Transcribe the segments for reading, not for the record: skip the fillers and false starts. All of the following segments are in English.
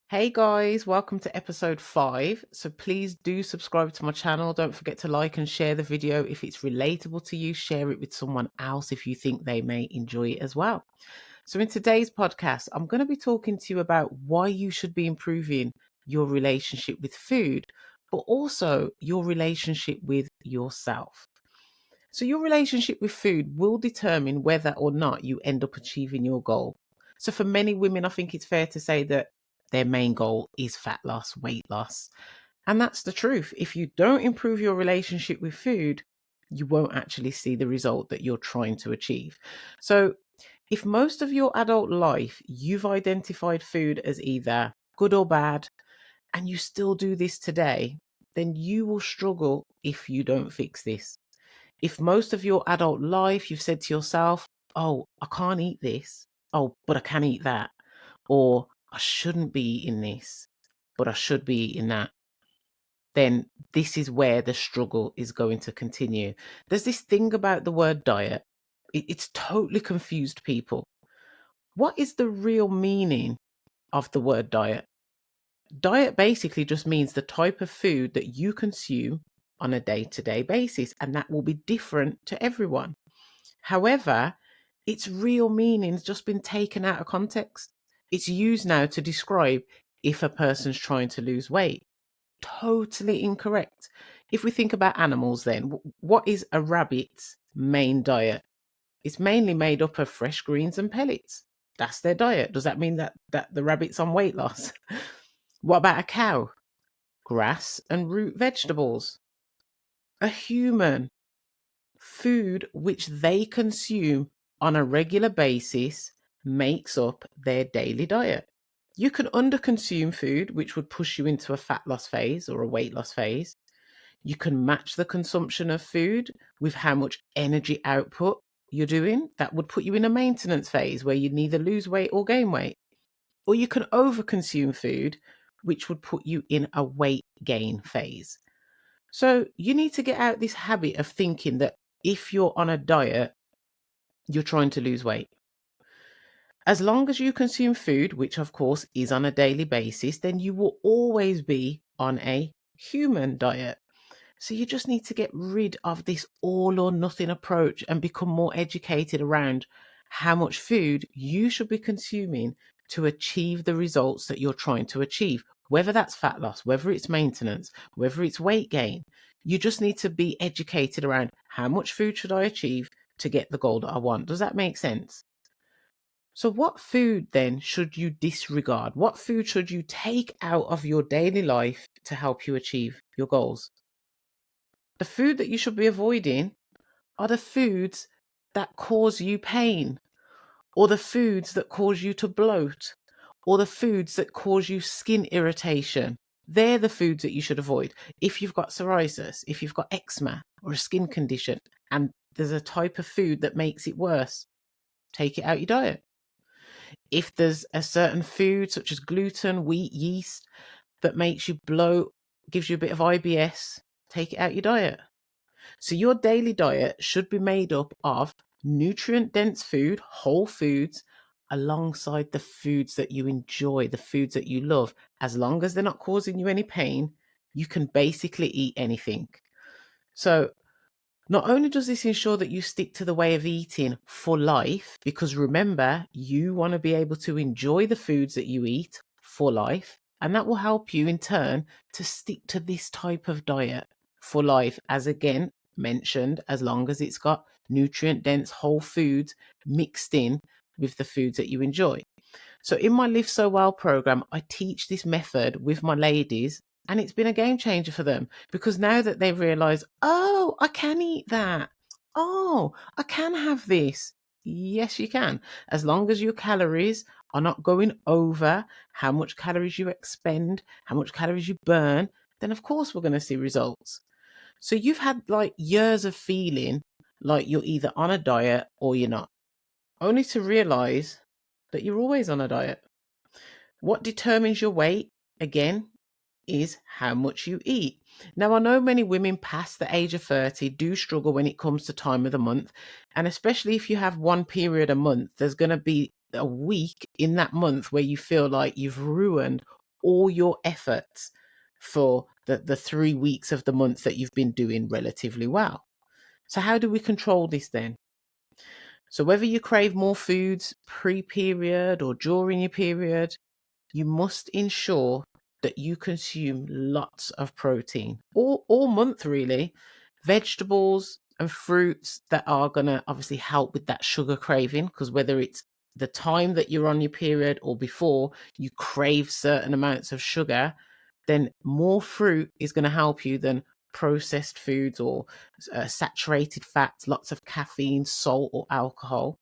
Hey guys, welcome to episode 5. So please do subscribe to my channel. Don't forget to like and share the video. If it's relatable to you, share it with someone else if you think they may enjoy it as well. So in today's podcast, I'm going to be talking to you about why you should be improving your relationship with food, but also your relationship with yourself. So your relationship with food will determine whether or not you end up achieving your goal. So for many women, I think it's fair to say that their main goal is fat loss, weight loss. And that's the truth. If you don't improve your relationship with food, you won't actually see the result that you're trying to achieve. So if most of your adult life you've identified food as either good or bad, and you still do this today, then you will struggle if you don't fix this. If most of your adult life you've said to yourself, oh, I can't eat this, oh, but I can eat that, or I shouldn't be eating this, but I should be eating that, then this is where the struggle is going to continue. There's this thing about the word diet, it's totally confused people. What is the real meaning of the word diet? Diet basically just means the type of food that you consume on a day-to-day basis, and that will be different to everyone. However, its real meaning's just been taken out of context. It's used now to describe if a person's trying to lose weight. Totally incorrect. If we think about animals, then what is a rabbit's main diet? It's mainly made up of fresh greens and pellets. That's their diet. Does that mean that the rabbit's on weight loss? What about a cow? Grass and root vegetables. A human, food which they consume on a regular basis makes up their daily diet. You can underconsume food, which would push you into a fat loss phase or a weight loss phase. You can match the consumption of food with how much energy output you're doing. That would put you in a maintenance phase where you neither lose weight or gain weight. Or you can overconsume food, which would put you in a weight gain phase. So you need to get out this habit of thinking that if you're on a diet, you're trying to lose weight. As long as you consume food, which of course is on a daily basis, then you will always be on a human diet. So you just need to get rid of this all or nothing approach and become more educated around how much food you should be consuming to achieve the results that you're trying to achieve, whether that's fat loss, whether it's maintenance, whether it's weight gain. You just need to be educated around how much food should I achieve to get the goal that I want. Does that make sense? So, what food then should you disregard? What food should you take out of your daily life to help you achieve your goals? The food that you should be avoiding are the foods that cause you pain, or the foods that cause you to bloat, or the foods that cause you skin irritation. They're the foods that you should avoid. If you've got psoriasis, if you've got eczema or a skin condition, and there's a type of food that makes it worse, take it out your diet. If there's a certain food such as gluten, wheat, yeast that makes you bloat, gives you a bit of IBS, take it out your diet. So your daily diet should be made up of nutrient dense food, whole foods, alongside the foods that you enjoy, the foods that you love. As long as they're not causing you any pain, you can basically eat anything. So not only does this ensure that you stick to the way of eating for life, because remember, you want to be able to enjoy the foods that you eat for life, and that will help you in turn to stick to this type of diet for life, as again mentioned, as long as it's got nutrient dense whole foods mixed in with the foods that you enjoy. So in my Live So Well program, I teach this method with my ladies, and it's been a game changer for them because now that they've realized, oh, I can eat that. Oh, I can have this. Yes, you can. As long as your calories are not going over how much calories you expend, how much calories you burn, then of course we're going to see results. So you've had like years of feeling like you're either on a diet or you're not, only to realize that you're always on a diet. What determines your weight, again, is how much you eat. Now, I know many women past the age of 30 do struggle when it comes to time of the month. And especially if you have one period a month, there's going to be a week in that month where you feel like you've ruined all your efforts for the 3 weeks of the month that you've been doing relatively well. So how do we control this then? So whether you crave more foods pre-period or during your period, you must ensure that you consume lots of protein all month, really. Vegetables and fruits that are going to obviously help with that sugar craving, because whether it's the time that you're on your period or before you crave certain amounts of sugar, then more fruit is going to help you than processed foods or saturated fats, lots of caffeine, salt, or alcohol.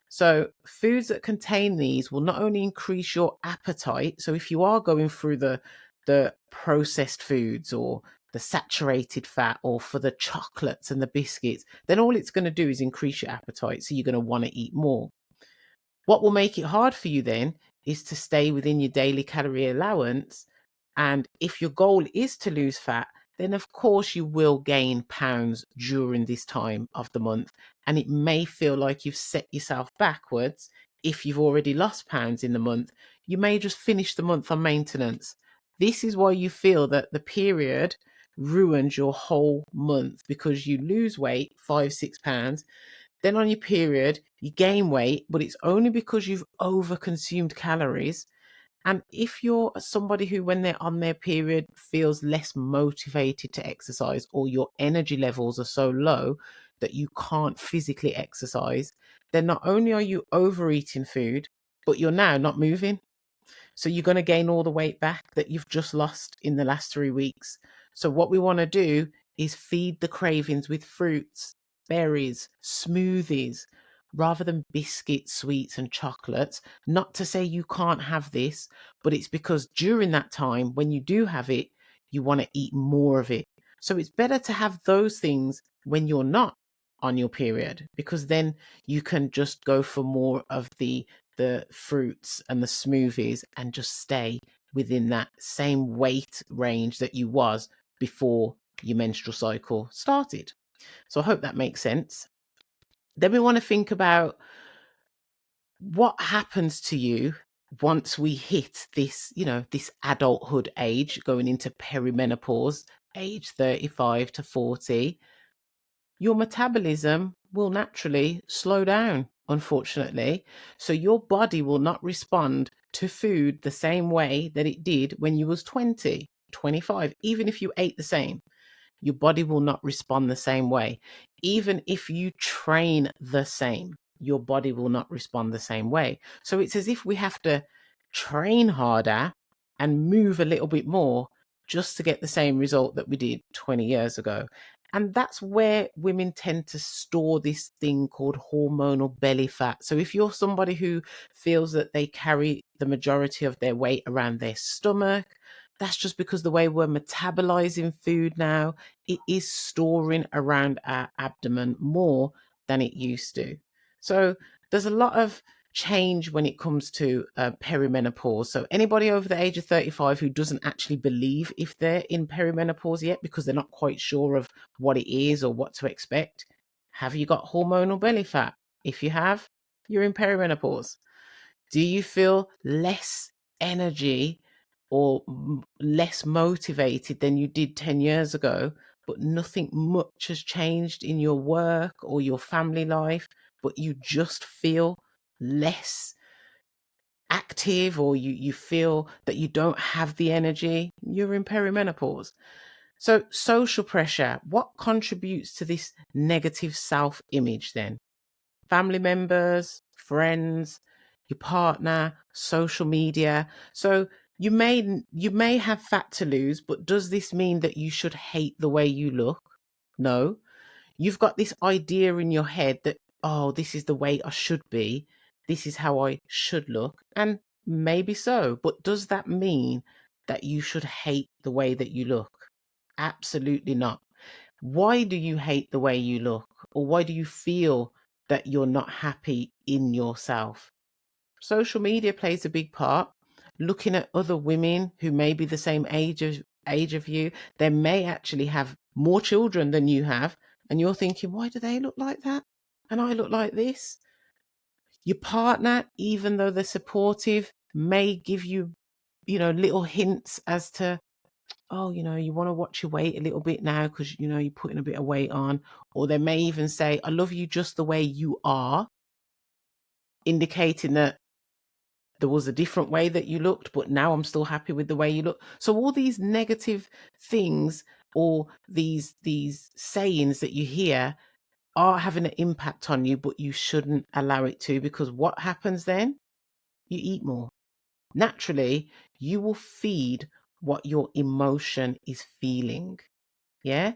So, foods that contain these will not only increase your appetite. So, if you are going through the processed foods or the saturated fat or for the chocolates and the biscuits, then all it's going to do is increase your appetite. So, you're going to want to eat more. What will make it hard for you then is to stay within your daily calorie allowance. And if your goal is to lose fat, then of course you will gain pounds during this time of the month. And it may feel like you've set yourself backwards. If you've already lost pounds in the month, you may just finish the month on maintenance. This is why you feel that the period ruins your whole month, because you lose weight, 5, 6 pounds. Then on your period, you gain weight, but it's only because you've overconsumed calories. And if you're somebody who, when they're on their period, feels less motivated to exercise, or your energy levels are so low that you can't physically exercise, then not only are you overeating food, but you're now not moving. So you're going to gain all the weight back that you've just lost in the last 3 weeks. So what we want to do is feed the cravings with fruits, berries, smoothies, rather than biscuits, sweets, and chocolates. Not to say you can't have this, but it's because during that time, when you do have it, you want to eat more of it. So it's better to have those things when you're not on your period, because then you can just go for more of the fruits and the smoothies and just stay within that same weight range that you was before your menstrual cycle started. So I hope that makes sense. Then we want to think about what happens to you once we hit this, this adulthood age, going into perimenopause, age 35 to 40. Your metabolism will naturally slow down, unfortunately. So your body will not respond to food the same way that it did when you was 20, 25. Even if you ate the same, your body will not respond the same way. Even if you train the same, your body will not respond the same way. So it's as if we have to train harder and move a little bit more just to get the same result that we did 20 years ago. And that's where women tend to store this thing called hormonal belly fat. So if you're somebody who feels that they carry the majority of their weight around their stomach, that's just because the way we're metabolizing food now, it is storing around our abdomen more than it used to. So there's a lot of change when it comes to perimenopause. So anybody over the age of 35 who doesn't actually believe if they're in perimenopause yet, because they're not quite sure of what it is or what to expect, have you got hormonal belly fat? If you have, you're in perimenopause. Do you feel less energy or less motivated than you did 10 years ago, but nothing much has changed in your work or your family life, but you just feel less active, or you feel that you don't have the energy? You're in perimenopause. So social pressure, what contributes to this negative self-image then? Family members, friends, your partner, social media. So you may have fat to lose, but does this mean that you should hate the way you look? No. You've got this idea in your head that, oh, this is the way I should be. This is how I should look. And maybe so, but does that mean that you should hate the way that you look? Absolutely not. Why do you hate the way you look? Or why do you feel that you're not happy in yourself? Social media plays a big part. Looking at other women who may be the same age of you, they may actually have more children than you have, and you're thinking, why do they look like that? And I look like this. Your partner, even though they're supportive, may give you little hints as to, oh, you want to watch your weight a little bit now because, you're putting a bit of weight on. Or they may even say, I love you just the way you are, indicating that there was a different way that you looked, but now I'm still happy with the way you look. So all these negative things or these sayings that you hear are having an impact on you, but you shouldn't allow it to, because what happens then? You eat more. Naturally, you will feed what your emotion is feeling. Yeah.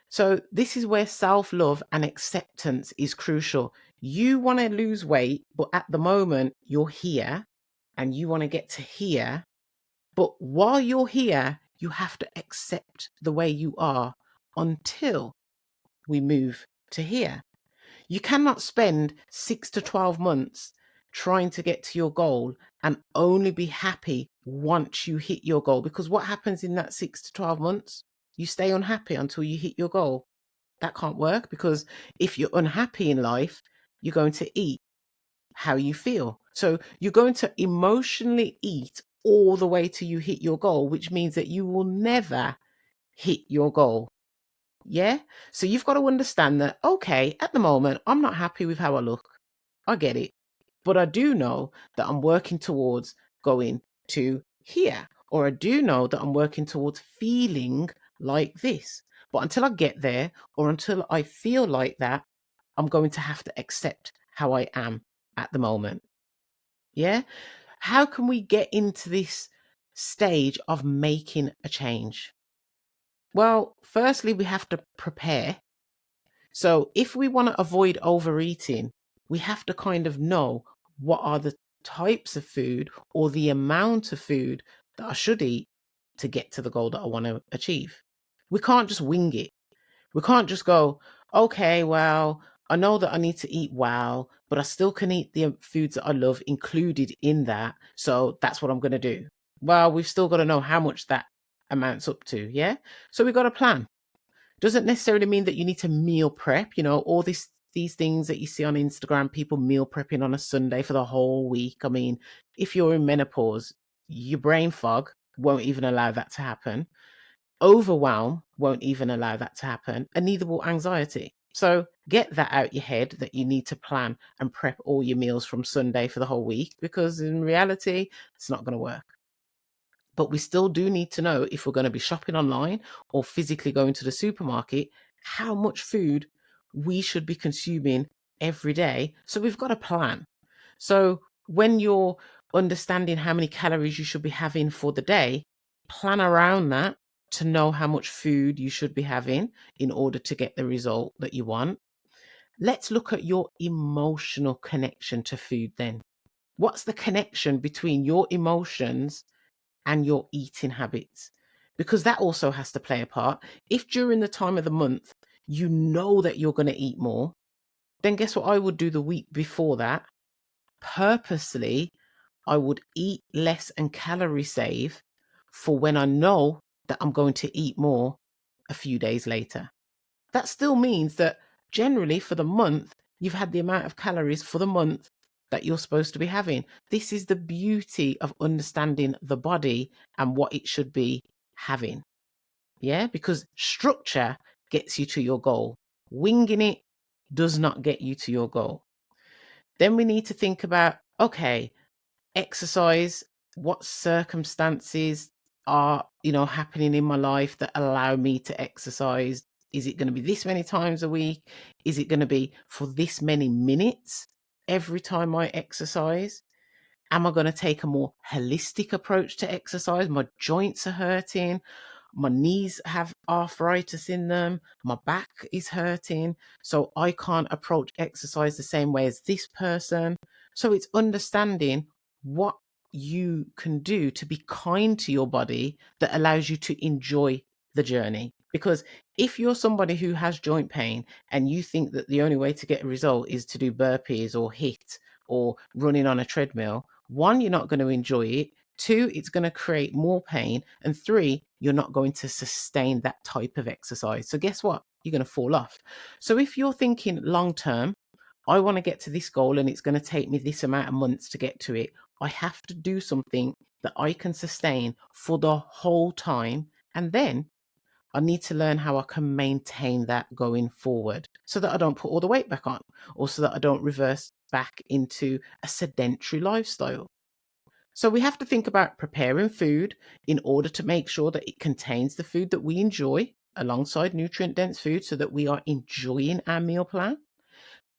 So this is where self-love and acceptance is crucial. You want to lose weight, but at the moment you're here and you want to get to here. But while you're here, you have to accept the way you are until we move to here. You cannot spend 6 to 12 months trying to get to your goal and only be happy once you hit your goal. Because what happens in that 6 to 12 months? You stay unhappy until you hit your goal. That can't work, because if you're unhappy in life, you're going to eat how you feel. So you're going to emotionally eat all the way till you hit your goal, which means that you will never hit your goal. Yeah. So you've got to understand that, okay, at the moment, I'm not happy with how I look. I get it. But I do know that I'm working towards going to here, or I do know that I'm working towards feeling like this. But until I get there, or until I feel like that, I'm going to have to accept how I am at the moment. Yeah. How can we get into this stage of making a change? Well, firstly, we have to prepare. So if we want to avoid overeating, we have to kind of know what are the types of food or the amount of food that I should eat to get to the goal that I want to achieve. We can't just wing it. We can't just go, okay, well, I know that I need to eat well, but I still can eat the foods that I love included in that. So that's what I'm going to do. Well, we've still got to know how much that amounts up to. Yeah. So we've got a plan. Doesn't necessarily mean that you need to meal prep, all these things that you see on Instagram, people meal prepping on a Sunday for the whole week. I mean, if you're in menopause, your brain fog won't even allow that to happen. Overwhelm won't even allow that to happen, and neither will anxiety. So get that out your head that you need to plan and prep all your meals from Sunday for the whole week, because in reality, it's not going to work. But we still do need to know, if we're going to be shopping online or physically going to the supermarket, how much food we should be consuming every day. So we've got a plan. So when you're understanding how many calories you should be having for the day, plan around that to know how much food you should be having in order to get the result that you want. Let's look at your emotional connection to food then. What's the connection between your emotions and your eating habits? Because that also has to play a part. If during the time of the month you know that you're going to eat more, then guess what I would do the week before that? Purposely, I would eat less and calorie save for when I know that I'm going to eat more a few days later. That still means that generally for the month, you've had the amount of calories for the month that you're supposed to be having. This is the beauty of understanding the body and what it should be having. Yeah, because structure gets you to your goal. Winging it does not get you to your goal. Then we need to think about, okay, exercise, what circumstances are, happening in my life that allow me to exercise? Is it going to be this many times a week? Is it going to be for this many minutes every time I exercise? Am I going to take a more holistic approach to exercise? My joints are hurting. My knees have arthritis in them. My back is hurting. So I can't approach exercise the same way as this person. So it's understanding what you can do to be kind to your body that allows you to enjoy the journey. Because if you're somebody who has joint pain and you think that the only way to get a result is to do burpees or HIIT or running on a treadmill, one, you're not going to enjoy it. Two, it's going to create more pain. And three, you're not going to sustain that type of exercise. So guess what? You're going to fall off. So if you're thinking long term, I want to get to this goal and it's going to take me this amount of months to get to it, I have to do something that I can sustain for the whole time. And then I need to learn how I can maintain that going forward so that I don't put all the weight back on, or so that I don't reverse back into a sedentary lifestyle. So we have to think about preparing food in order to make sure that it contains the food that we enjoy alongside nutrient dense food so that we are enjoying our meal plan.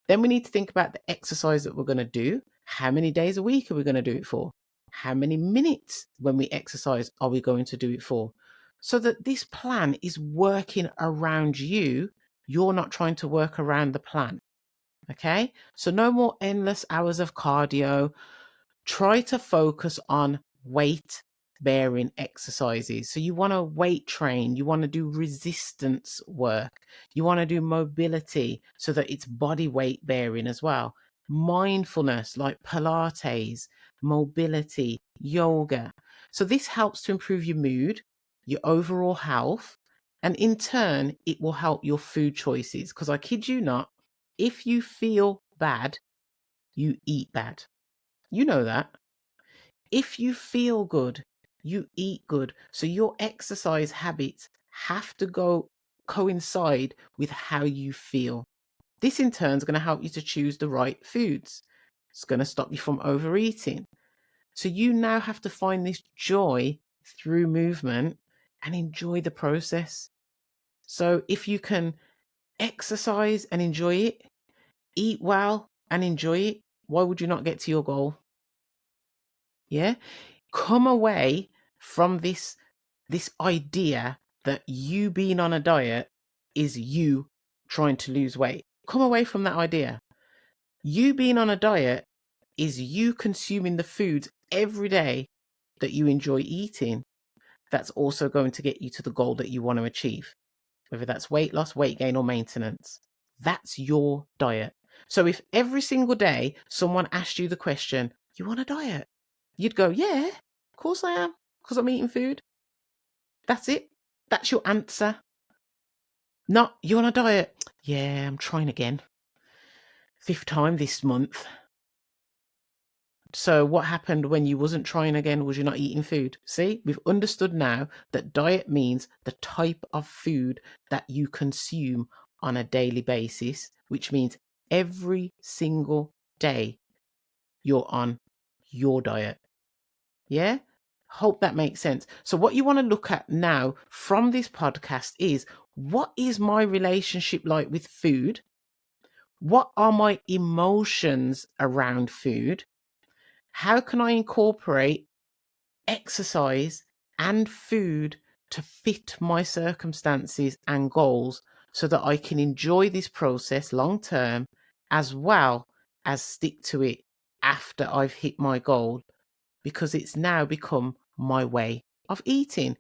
Then we need to think about the exercise that we're going to do. How many days a week are we going to do it for? How many minutes when we exercise are we going to do it for? So that this plan is working around you. You're not trying to work around the plan. Okay? So no more endless hours of cardio. Try to focus on weight bearing exercises. So you want to weight train, you want to do resistance work, you want to do mobility so that it's body weight bearing as well. Mindfulness like Pilates, mobility, yoga. So this helps to improve your mood, your overall health, and in turn, it will help your food choices. Because I kid you not, if you feel bad, you eat bad. You know that. If you feel good, you eat good. So your exercise habits have to coincide with how you feel. This in turn is going to help you to choose the right foods. It's going to stop you from overeating. So you now have to find this joy through movement and enjoy the process. So if you can exercise and enjoy it, eat well and enjoy it, why would you not get to your goal? Yeah. Come away from this idea that you being on a diet is you trying to lose weight. Come away from that idea. You being on a diet is you consuming the foods every day that you enjoy eating. That's also going to get you to the goal that you want to achieve, whether that's weight loss, weight gain, or maintenance. That's your diet. So if every single day someone asked you the question, you want a diet? You'd go, yeah, of course I am, because I'm eating food. That's it. That's your answer. Not, you on a diet? Yeah, I'm trying again. 5th time this month. So what happened when you wasn't trying again? Was you not eating food? See, we've understood now that diet means the type of food that you consume on a daily basis, which means every single day you're on your diet. Yeah? Hope that makes sense. So what you want to look at now from this podcast is, what is my relationship like with food? What are my emotions around food? How can I incorporate exercise and food to fit my circumstances and goals so that I can enjoy this process long term, as well as stick to it after I've hit my goal, because it's now become my way of eating.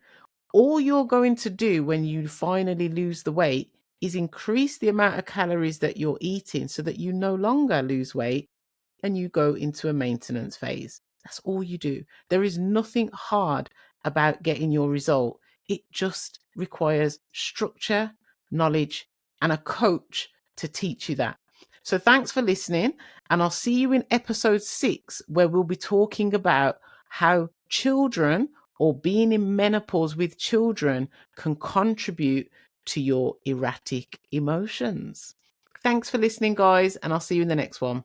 All you're going to do when you finally lose the weight is increase the amount of calories that you're eating so that you no longer lose weight and you go into a maintenance phase. That's all you do. There is nothing hard about getting your result. It just requires structure, knowledge, and a coach to teach you that. So thanks for listening, and I'll see you in episode 6, where we'll be talking about how children, or being in menopause with children, can contribute to your erratic emotions. Thanks for listening, guys, and I'll see you in the next one.